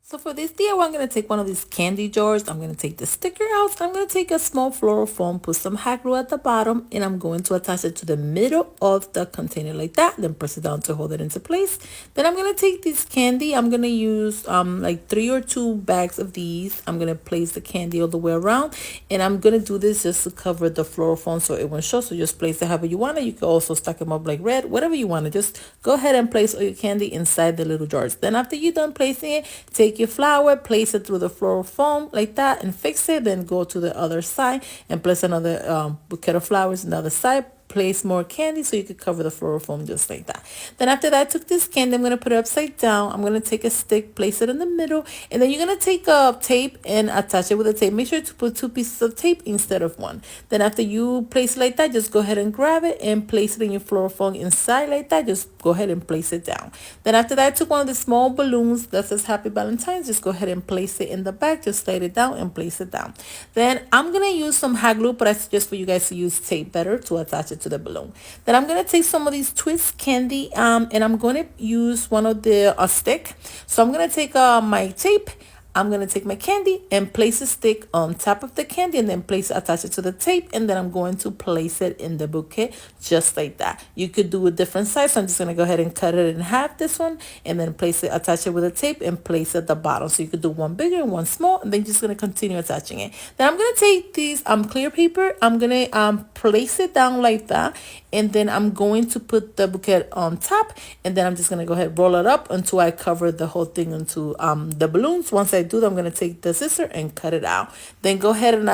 So for this DIY, I'm going to take one of these candy jars. I'm going to take the sticker out. I'm going to take a small floral foam, put some hot glue at the bottom, and I'm going to attach it to the middle of the container like that. Then press it down to hold it into place. Then I'm going to take this candy. I'm going to use like 3 or 2 bags of these. I'm going to place the candy all the way around. And I'm going to do this just to cover the floral foam so it won't show. So just place it however you want it. You can also stack them up like red, whatever you want to. Just go ahead and place all your candy inside the little jars. Then after you're done placing it, take your flower, place it through the floral foam like that and fix it. Then go to the other side and place another bouquet of flowers on the other side. Place more candy so you could cover the floral foam just like that. Then after that, I took this candy, I'm going to put it upside down. I'm going to take a stick, place it in the middle, and then you're going to take a tape and attach it with a tape. Make sure to put 2 pieces of tape instead of 1. Then after you place it like that, just go ahead and grab it and place it in your floral foam inside like that. Just go ahead and place it down. Then after that, I took one of the small balloons that says Happy Valentine's. Just go ahead and place it in the back. Just slide it down and place it down. Then I'm going to use some hot glue, but I suggest for you guys to use tape better to attach it to the balloon. Then I'm going to take some of these twist candy and I'm going to use one of the stick. So I'm going to take my tape. I'm going to take my candy and place a stick on top of the candy and then attach it to the tape, and then I'm going to place it in the bouquet just like that. You could do a different size, so I'm just going to go ahead and cut it in half, this one, and then attach it with a tape and place it at the bottom. So you could do one bigger and one small, and then you're just going to continue attaching it. Then I'm going to take these clear paper. I'm going to place it down like that, and then I'm going to put the bouquet on top, and then I'm just going to go ahead and roll it up until I cover the whole thing into the balloons. Once I do that, I'm going to take the scissor and cut it out. Then go ahead and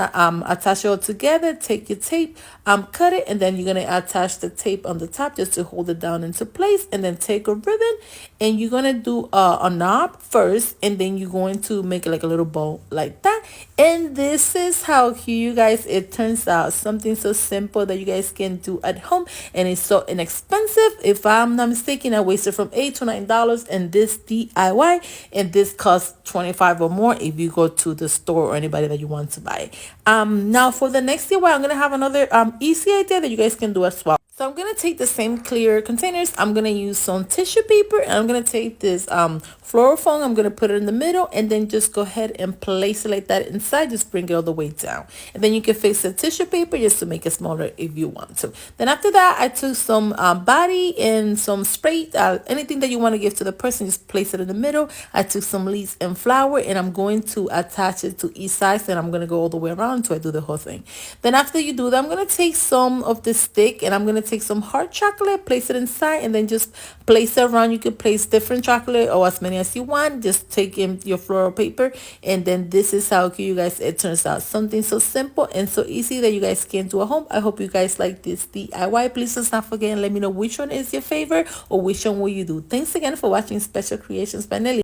attach it all together. Take your tape, cut it, and then you're going to attach the tape on the top just to hold it down into place. And then take a ribbon and you're going to do a knob first, and then you're going to make it like a little bow like that. And this is how cute, you guys, it turns out. Something so simple that you guys can do at home, and it's so inexpensive. If I'm not mistaken, I wasted from $8 to $9 in this DIY, and this costs $25 or more if you go to the store or anybody that you want to buy. Now for the next DIY, I'm gonna have another easy idea that you guys can do as well. So I'm going to take the same clear containers. I'm going to use some tissue paper, and I'm going to take this floral foam. I'm going to put it in the middle, and then just go ahead and place it like that inside. Just bring it all the way down. And then you can fix the tissue paper just to make it smaller if you want to. Then after that, I took some body and some spray. Anything that you want to give to the person, just place it in the middle. I took some leaves and flower, and I'm going to attach it to each side. And I'm going to go all the way around until I do the whole thing. Then after you do that, I'm going to take some of the stick, and I'm going to take some hot chocolate, place it inside, and then just place it around. You could place different chocolate or as many as you want. Just take in your floral paper, and then this is how cute, you guys, it turns out. Something so simple and so easy that you guys can do at home. I hope you guys like this DIY. Please do not forget and let me know which one is your favorite or which one will you do. Thanks again for watching Special Creations by Nelly.